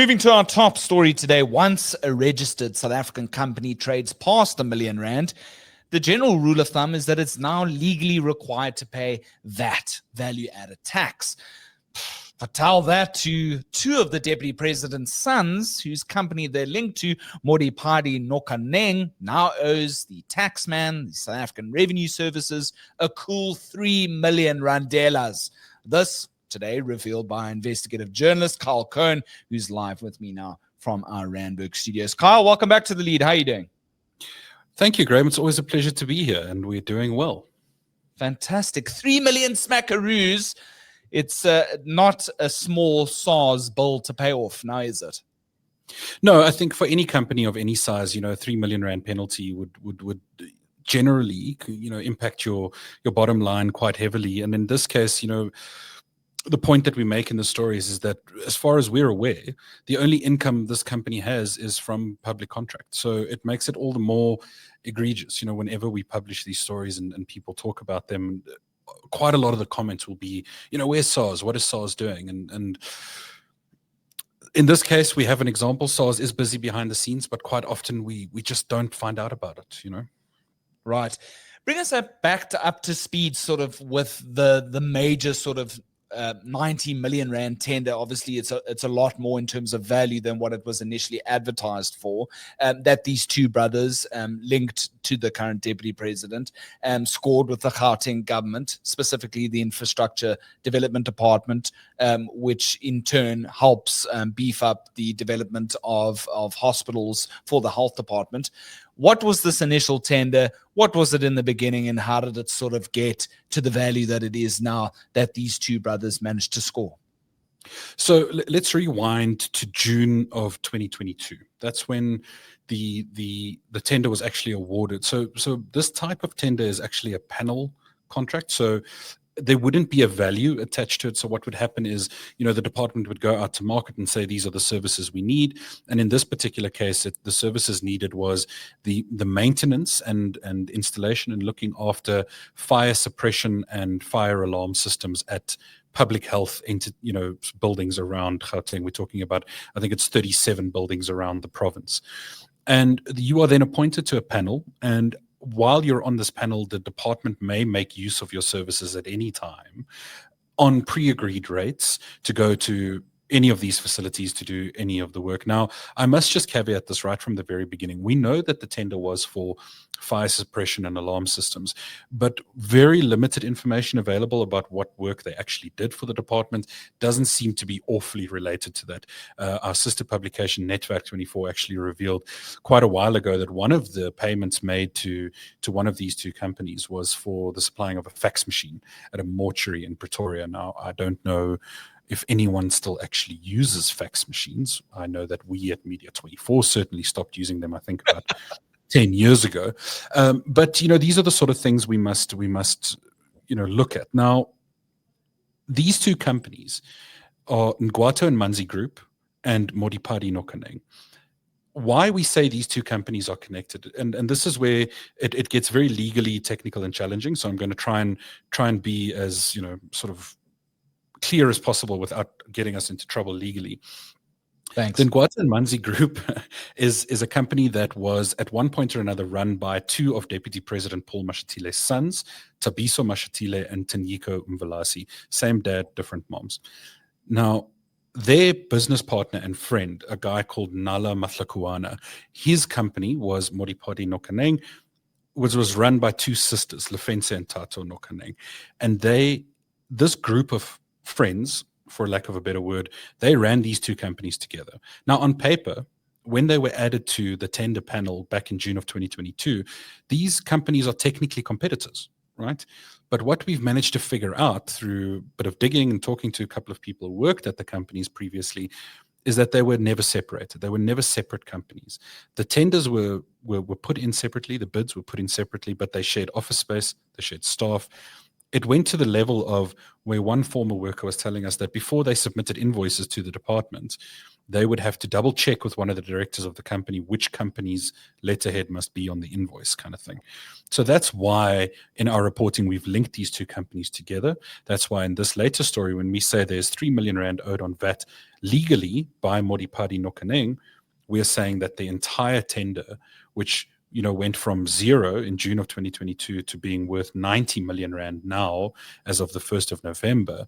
Moving to our top story today, once a registered South African company trades past R1 million, the general rule of thumb is that it's now legally required to pay VAT, value-added tax. But tell that to two of the deputy president's sons, whose company they're linked to, Modipadi Nokaneng, now owes the taxman, the South African Revenue Services, a cool 3 million randelas. This today revealed by investigative journalist Kyle Cowan, who's live with me now from our Randburg studios. Kyle, welcome back to The Lead. How are you doing? Thank you, Graeme. It's always a pleasure to be here, and we're doing well. Fantastic. 3 million smackaroos. It's not a small SARS bill to pay off, now is it? No, I think for any company of any size, a 3 million rand penalty would generally, impact your bottom line quite heavily. And in this case, the point that we make in the stories is that, as far as we're aware, the only income this company has is from public contracts. So it makes it all the more egregious, whenever we publish these stories and people talk about them. Quite a lot of the comments will be, where's SARS? What is SARS doing? And in this case, we have an example. SARS is busy behind the scenes, but quite often we just don't find out about it, Right. Bring us back up to speed sort of with the major sort of 90 million rand tender. Obviously, it's a lot more in terms of value than what it was initially advertised for, that these two brothers linked to the current deputy president scored with the Gauteng government, specifically the Infrastructure Development Department, which in turn helps beef up the development of hospitals for the health department. What was this initial tender? What was it in the beginning, and how did it sort of get to the value that it is now that these two brothers managed to score? So let's rewind to June of 2022. That's when the tender was actually awarded. So this type of tender is actually a panel contract. So there wouldn't be a value attached to it. So what would happen is, the department would go out to market and say, these are the services we need. And in this particular case, the services needed was the maintenance and installation and looking after fire suppression and fire alarm systems at public health buildings around Gauteng. We're talking about, I think it's 37 buildings around the province. And you are then appointed to a panel, and while you're on this panel, the department may make use of your services at any time on pre-agreed rates to go to any of these facilities to do any of the work. Now, I must just caveat this right from the very beginning. We know that the tender was for fire suppression and alarm systems, but very limited information available about what work they actually did for the department. Doesn't seem to be awfully related to that. Our sister publication, Netwerk 24, actually revealed quite a while ago that one of the payments made to one of these two companies was for the supplying of a fax machine at a mortuary in Pretoria. Now, I don't know if anyone still actually uses fax machines. I know that we at Media 24 certainly stopped using them, I think about 10 years ago. But, these are the sort of things we must look at. Now, these two companies are Ngwato and Manzi Group and Modipadi Nokaneng. Why we say these two companies are connected, and this is where it gets very legally technical and challenging. So I'm going to try and be as, sort of clear as possible without getting us into trouble legally. Thanks. The Ngwato and Manzi Group is a company that was at one point or another run by two of Deputy President Paul Mashatile's sons, Tabiso Mashatile and Tanyiko Mvalasi. Same dad, different moms. Now, their business partner and friend, a guy called Nala Matlakuana, his company was Modipadi Nokaneng, was run by two sisters, Lefense and Tato Nokaneng. And this group of friends, for lack of a better word, they ran these two companies together. Now, on paper, when they were added to the tender panel back in June of 2022, these companies are technically competitors, right? But what we've managed to figure out through a bit of digging and talking to a couple of people who worked at the companies previously is that they were never separated. They were never separate companies. The tenders were put in separately, the bids were put in separately, but they shared office space, they shared staff. It went to the level of where one former worker was telling us that before they submitted invoices to the department, they would have to double check with one of the directors of the company which company's letterhead must be on the invoice, kind of thing. So that's why in our reporting we've linked these two companies together. That's why in this latest story, when we say there's 3 million rand owed on VAT legally by Modipadi Nokaneng, we're saying that the entire tender, which went from zero in June of 2022 to being worth 90 million rand now as of the 1st of November,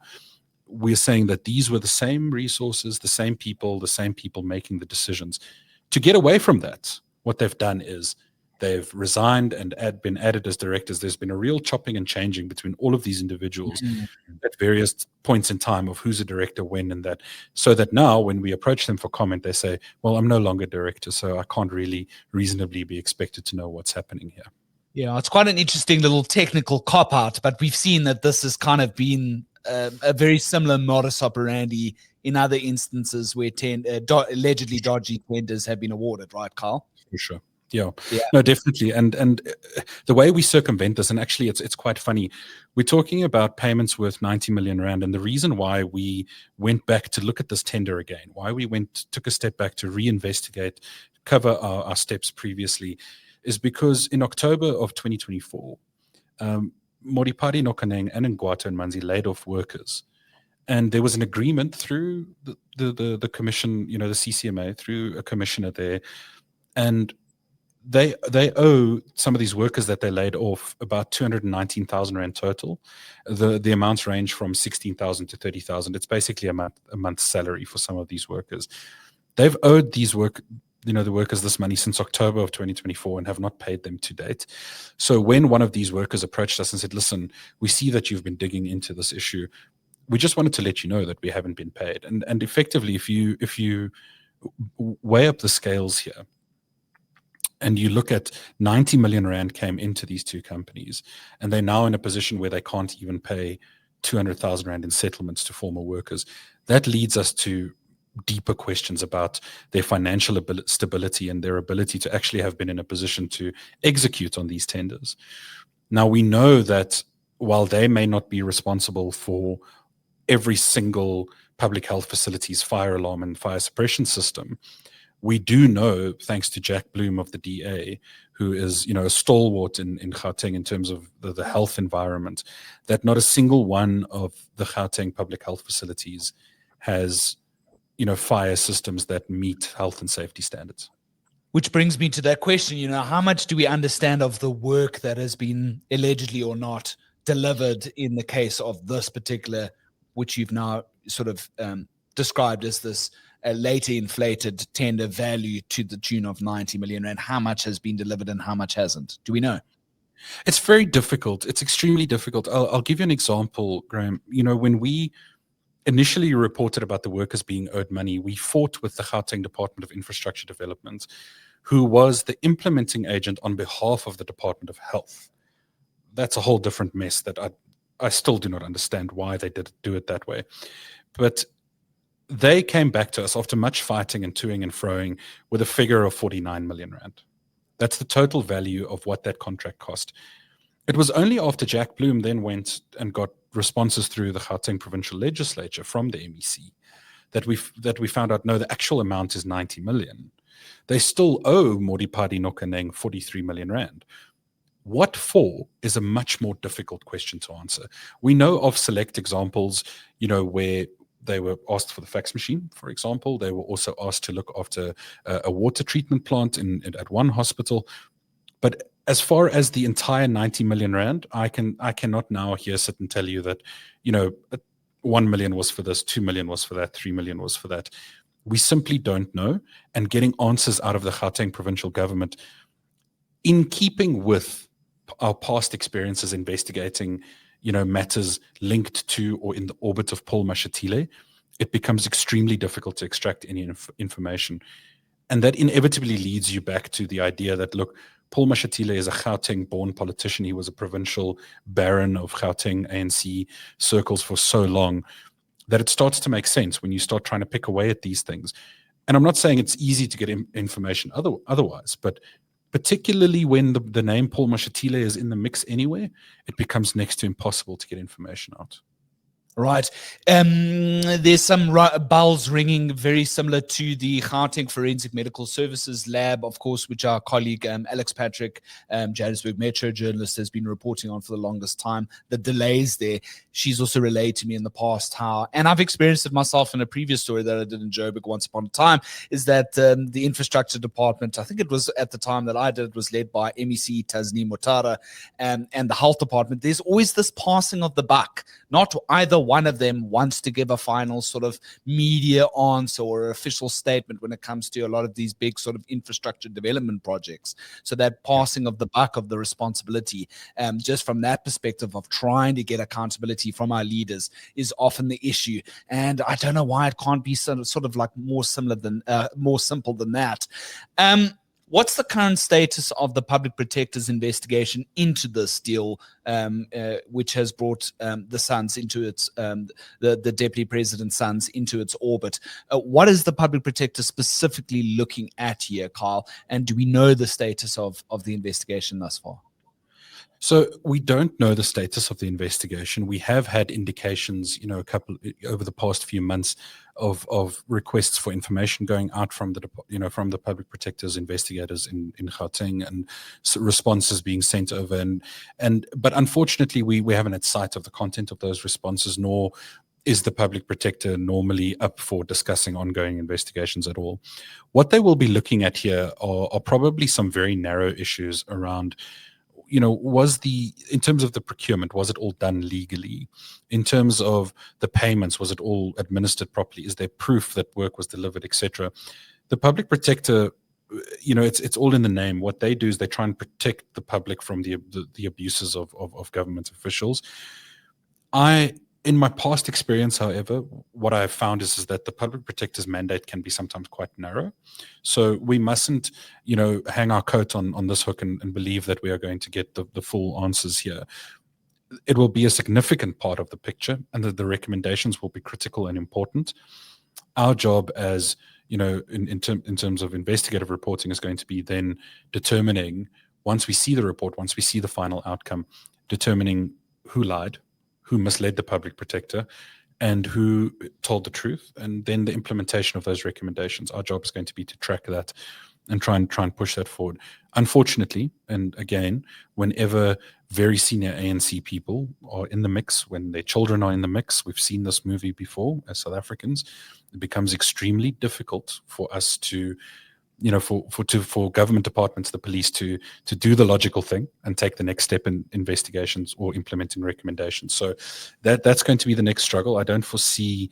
we're saying that these were the same resources, the same people making the decisions. To get away from that, what they've done is they've resigned and been added as directors. There's been a real chopping and changing between all of these individuals at various points in time of who's a director, when, and that. So that now when we approach them for comment, they say, well, I'm no longer director, so I can't really reasonably be expected to know what's happening here. Yeah, it's quite an interesting little technical cop-out, but we've seen that this has kind of been a very similar modus operandi in other instances where allegedly dodgy tenders have been awarded, right, Kyle? For sure. Yeah, no, definitely. And the way we circumvent this, and actually it's quite funny, we're talking about payments worth 90 million rand. And the reason why we went back to look at this tender again, why we took a step back to reinvestigate, cover our steps previously, is because in October of 2024, Modipadi Nokaneng and Ngwato and Manzi laid off workers. And there was an agreement through the commission, the CCMA, through a commissioner there. And they owe some of these workers that they laid off about 219,000 rand total. The amounts range from 16,000 to 30,000. It's basically a month's salary for some of these workers. They've owed these the workers this money since October of 2024 and have not paid them to date. So when one of these workers approached us and said, listen, we see that you've been digging into this issue, we just wanted to let you know that we haven't been paid. And effectively, if you weigh up the scales here and you look at 90 million rand came into these two companies, and they're now in a position where they can't even pay 200,000 rand in settlements to former workers, that leads us to deeper questions about their financial stability and their ability to actually have been in a position to execute on these tenders. Now, we know that while they may not be responsible for every single public health facility's fire alarm and fire suppression system, we do know, thanks to Jack Bloom of the DA, who is a stalwart in Gauteng in terms of the health environment, that not a single one of the Gauteng public health facilities has fire systems that meet health and safety standards. Which brings me to that question, how much do we understand of the work that has been allegedly or not delivered in the case of this particular, which you've now sort of described as this later inflated tender value to the tune of 90 million rand? How much has been delivered and how much hasn't? Do we know? It's very difficult. It's extremely difficult. I'll give you an example, Graeme. When we initially reported about the workers being owed money, we fought with the Gauteng Department of Infrastructure Development, who was the implementing agent on behalf of the Department of Health. That's a whole different mess that I still do not understand why they did do it that way. But they came back to us after much fighting and toing and froing with a figure of 49 million rand. That's the total value of what that contract cost. It was only after Jack Bloom then went and got responses through the Gauteng provincial legislature from the MEC that we found out, no, the actual amount is 90 million. They still owe Modipadi Nokaneng 43 million rand. What for is a much more difficult question to answer. We know of select examples, where they were asked for the fax machine, for example. They were also asked to look after a water treatment plant at one hospital. But as far as the entire 90 million rand, I cannot now here sit and tell you that, 1 million was for this, 2 million was for that, 3 million was for that. We simply don't know. And getting answers out of the Gauteng provincial government, in keeping with our past experiences investigating, matters linked to or in the orbit of Paul Mashatile, it becomes extremely difficult to extract any information. And that inevitably leads you back to the idea that, look, Paul Mashatile is a Gauteng-born politician. He was a provincial baron of Gauteng ANC circles for so long that it starts to make sense when you start trying to pick away at these things. And I'm not saying it's easy to get information otherwise, but particularly when the name Paul Mashatile is in the mix anyway, it becomes next to impossible to get information out. Right. There's some bells ringing very similar to the Gauteng Forensic Medical Services Lab, of course, which our colleague Alex Patrick, Johannesburg Metro journalist, has been reporting on for the longest time. The delays there. She's also relayed to me in the past how, and I've experienced it myself in a previous story that I did in Joburg once upon a time, is that the infrastructure department, I think it was at the time that I did, it was led by MEC Tasneem Motara, and the health department. There's always this passing of the buck. Not either one of them wants to give a final sort of media answer or official statement when it comes to a lot of these big sort of infrastructure development projects. So that passing of the buck of the responsibility, just from that perspective of trying to get accountability from our leaders, is often the issue. And I don't know why it can't be sort of like more simple than that. What's the current status of the public protector's investigation into this deal, which has brought the sons into its the deputy president's sons into its orbit? What is the public protector specifically looking at here, Kyle? And do we know the status of the investigation thus far? So we don't know the status of the investigation. We have had indications, a couple over the past few months of requests for information going out from from the public protectors, investigators in Gauteng, and responses being sent over. But unfortunately, we haven't had sight of the content of those responses, nor is the public protector normally up for discussing ongoing investigations at all. What they will be looking at here are probably some very narrow issues around, in terms of the procurement, was it all done legally? In terms of the payments, was it all administered properly? Is there proof that work was delivered, etc.? The public protector, it's all in the name. What they do is they try and protect the public from the abuses of government officials. In my past experience, however, what I've found is that the public protector's mandate can be sometimes quite narrow. So we mustn't, hang our coat on this hook and believe that we are going to get the full answers here. It will be a significant part of the picture, and the recommendations will be critical and important. Our job as, in terms of investigative reporting, is going to be then determining, once we see the report, once we see the final outcome, determining who lied, who misled the public protector, and who told the truth, and then the implementation of those recommendations. Our job is going to be to track that and try and push that forward. Unfortunately, and again, whenever very senior ANC people are in the mix, when their children are in the mix, we've seen this movie before as South Africans, it becomes extremely difficult for us to, for government departments, the police, to do the logical thing and take the next step in investigations or implementing recommendations. So that's going to be the next struggle. I don't foresee,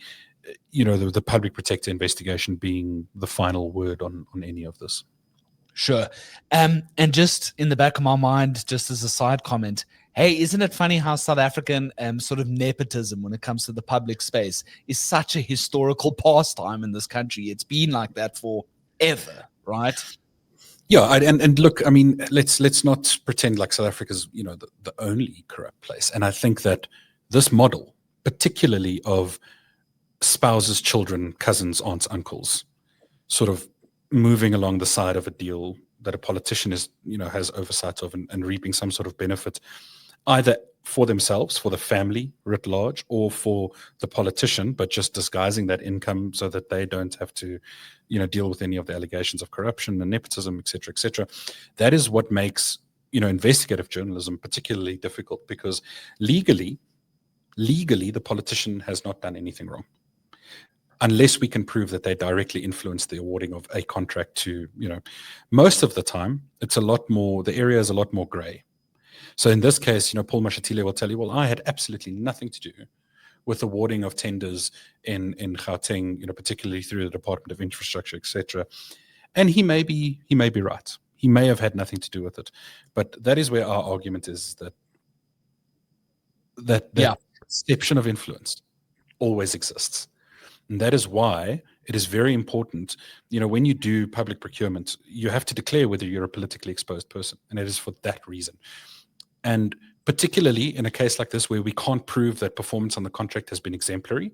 the public protector investigation being the final word on any of this. Sure. And just in the back of my mind, just as a side comment, hey, isn't it funny how South African sort of nepotism when it comes to the public space is such a historical pastime in this country? It's been like that forever. Right. Yeah, and look, I mean, let's not pretend like South Africa's, the only corrupt place. And I think that this model, particularly of spouses, children, cousins, aunts, uncles, sort of moving along the side of a deal that a politician is, has oversight of and reaping some sort of benefit, either for themselves, for the family writ large, or for the politician, but just disguising that income so that they don't have to, deal with any of the allegations of corruption and nepotism, et cetera, et cetera. That is what makes, investigative journalism particularly difficult, because legally, the politician has not done anything wrong, unless we can prove that they directly influenced the awarding of a contract to, most of the time, the area is a lot more gray. So in this case, Paul Mashatile will tell you, well, I had absolutely nothing to do with awarding of tenders in Gauteng, particularly through the Department of Infrastructure, etc. And he may be right. He may have had nothing to do with it. But that is where our argument is, that perception of influence always exists. And that is why it is very important, when you do public procurement, you have to declare whether you're a politically exposed person. And it is for that reason. And particularly in a case like this, where we can't prove that performance on the contract has been exemplary,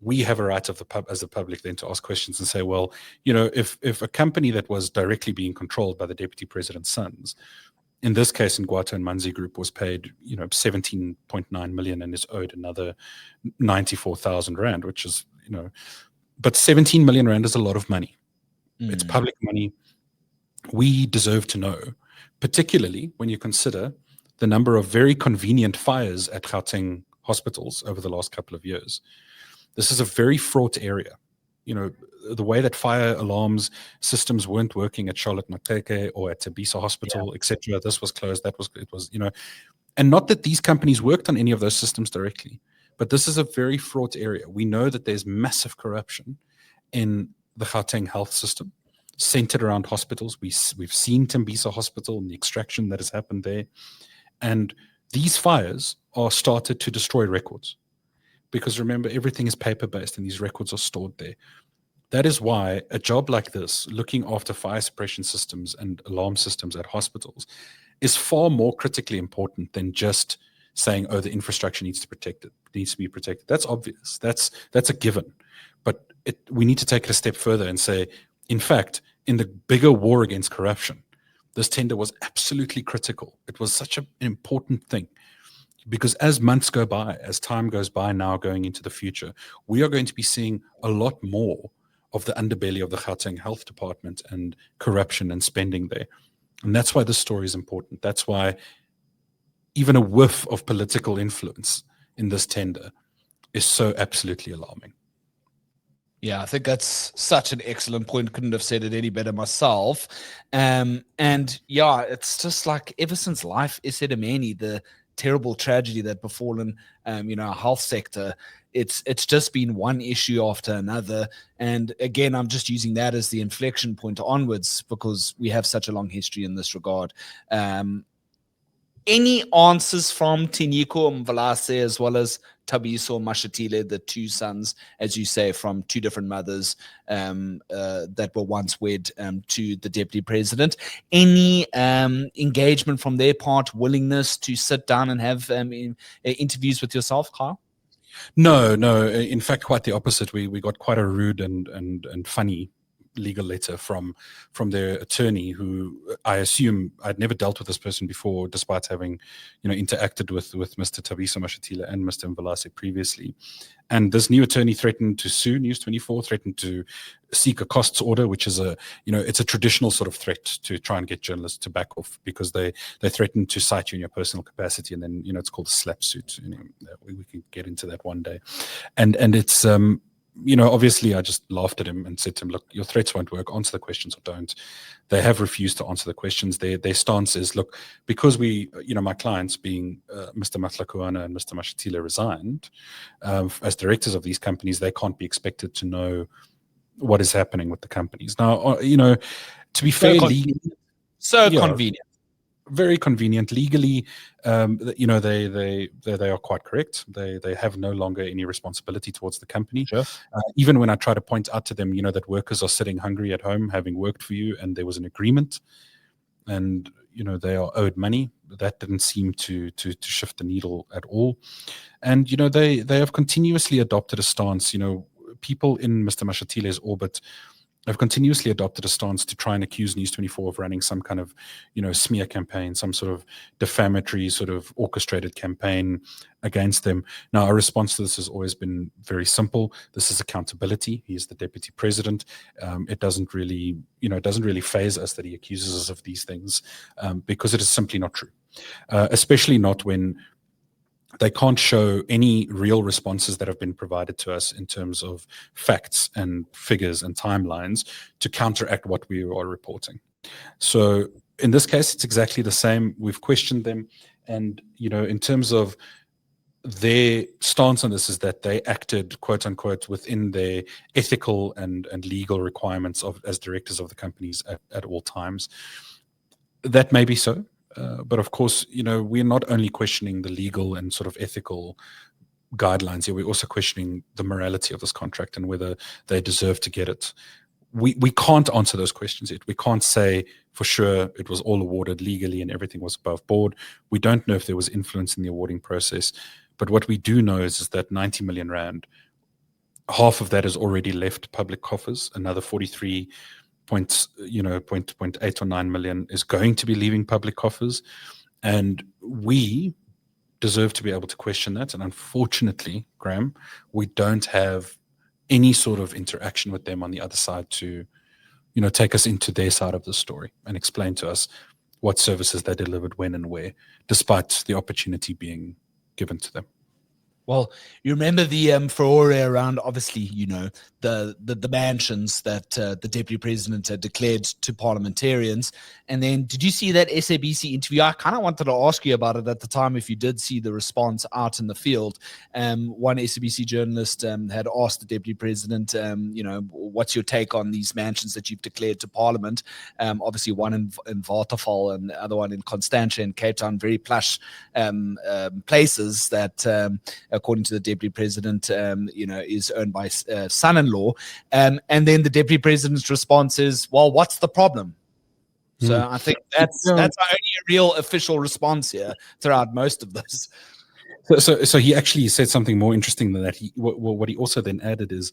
we have a right as the public then to ask questions and say, well, if a company that was directly being controlled by the deputy president's sons In this case, Ngwata and Manzi Group was paid, 17.9 million and is owed another 94,000 rand, which is, but 17 million rand is a lot of money. It's public money. We deserve to know, particularly when you consider the number of very convenient fires at Gauteng hospitals over the last couple of years. This is a very fraught area. The way that fire alarms systems weren't working at Charlotte Maxeke or at Thabisa Hospital, etc. This was closed. It was, and not that these companies worked on any of those systems directly, but this is a very fraught area. We know that there's massive corruption in the Gauteng health system, centered around hospitals. We've seen Tembisa Hospital and the extraction that has happened there. And these fires are started to destroy records. Because remember, everything is paper-based and these records are stored there. That is why a job like this, looking after fire suppression systems and alarm systems at hospitals, is far more critically important than just saying, oh, the infrastructure needs to be protected. That's obvious. That's a given. But we need to take it a step further and say, in fact, in the bigger war against corruption, this tender was absolutely critical. It was such an important thing. Because as months go by, as time goes by now going into the future, we are going to be seeing a lot more of the underbelly of the Gauteng Health Department and corruption and spending there. And that's why this story is important. That's why even a whiff of political influence in this tender is so absolutely alarming. Yeah, I think that's such an excellent point. Couldn't have said it any better myself. And yeah, it's just like ever since life Isidameni, the terrible tragedy that befallen, our health sector, it's just been one issue after another. And again, I'm just using that as the inflection point onwards because we have such a long history in this regard. Any answers from Tinyiko Mvalase as well as Thabiso Mashatile, the two sons, as you say, from two different mothers that were once wed to the deputy president? Any engagement from their part, willingness to sit down and have interviews with yourself, Kyle? No. In fact, quite the opposite. We got quite a rude and funny legal letter from their attorney, who I assume I'd never dealt with this person before, despite having interacted with Mr. Thabiso Mashatile and Mr. Mvalase previously. And this new attorney threatened to sue News 24, threatened to seek a costs order, which is it's a traditional sort of threat to try and get journalists to back off, because they threaten to cite you in your personal capacity, and then it's called a slap suit. We can get into that one day, and it's obviously I just laughed at him and said to him, look, your threats won't work. Answer the questions or don't. They have refused to answer the questions. Their stance is, look, because my clients being Mr. Matlakuana and Mr. Mashatile resigned as directors of these companies, they can't be expected to know what is happening with the companies. Now, to be fair, convenient. Very convenient. Legally, they are quite correct. They have no longer any responsibility towards the company. Sure. Even when I try to point out to them, that workers are sitting hungry at home, having worked for you, and there was an agreement, and they are owed money, that didn't seem to shift the needle at all. And they have continuously adopted a stance. People in Mr. Mashatile's orbit have continuously adopted a stance to try and accuse News 24 of running some kind of, smear campaign, some sort of defamatory, sort of orchestrated campaign against them. Now, our response to this has always been very simple. This is accountability. He is the deputy president. It doesn't really faze us that he accuses us of these things, because it is simply not true, especially not when they can't show any real responses that have been provided to us in terms of facts and figures and timelines to counteract what we are reporting. So in this case, it's exactly the same. We've questioned them. And, in terms of their stance on this, is that they acted, quote unquote, within their ethical and legal requirements as directors of the companies at all times. That may be so. But of course, we're not only questioning the legal and sort of ethical guidelines here, we're also questioning the morality of this contract and whether they deserve to get it. We can't answer those questions yet. We can't say for sure it was all awarded legally and everything was above board. We don't know if there was influence in the awarding process. But what we do know is that 90 million rand, half of that has already left public coffers. Another 43 point 8 or 9 million is going to be leaving public coffers, and we deserve to be able to question that. And unfortunately, Graeme, we don't have any sort of interaction with them on the other side to, take us into their side of the story and explain to us what services they delivered when and where, despite the opportunity being given to them. Well, you remember the furore around, obviously, the mansions that the deputy president had declared to parliamentarians. And then did you see that SABC interview? I kind of wanted to ask you about it at the time, if you did see the response out in the field. One SABC journalist had asked the deputy president, what's your take on these mansions that you've declared to parliament? Obviously, one in Waterval and the other one in Constantia in Cape Town, very plush places that according to the deputy president, is owned by son-in-law. And then the deputy president's response is, well, what's the problem? So I think that's only a real official response here throughout most of this. So he actually said something more interesting than that. What he also then added is,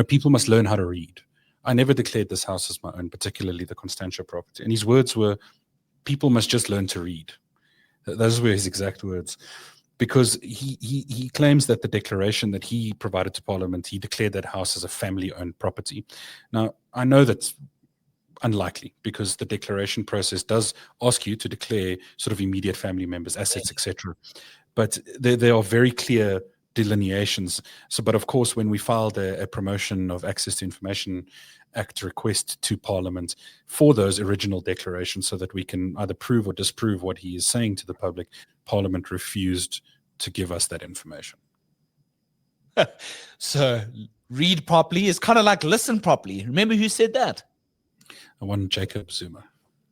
people must learn how to read. I never declared this house as my own, particularly the Constantia property. And his words were, people must just learn to read. Those were his exact words. Because he claims that the declaration that he provided to Parliament, he declared that house as a family-owned property. Now, I know that's unlikely, because the declaration process does ask you to declare sort of immediate family members, assets, etc. But there are very clear delineations. But of course, when we filed a Promotion of Access to Information Act request to Parliament for those original declarations, so that we can either prove or disprove what he is saying to the public, Parliament refused to give us that information. So read properly is kind of like listen properly. Remember who said that? One Jacob Zuma.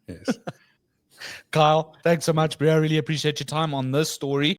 Yes. Kyle, thanks so much, bro. I really appreciate your time on this story.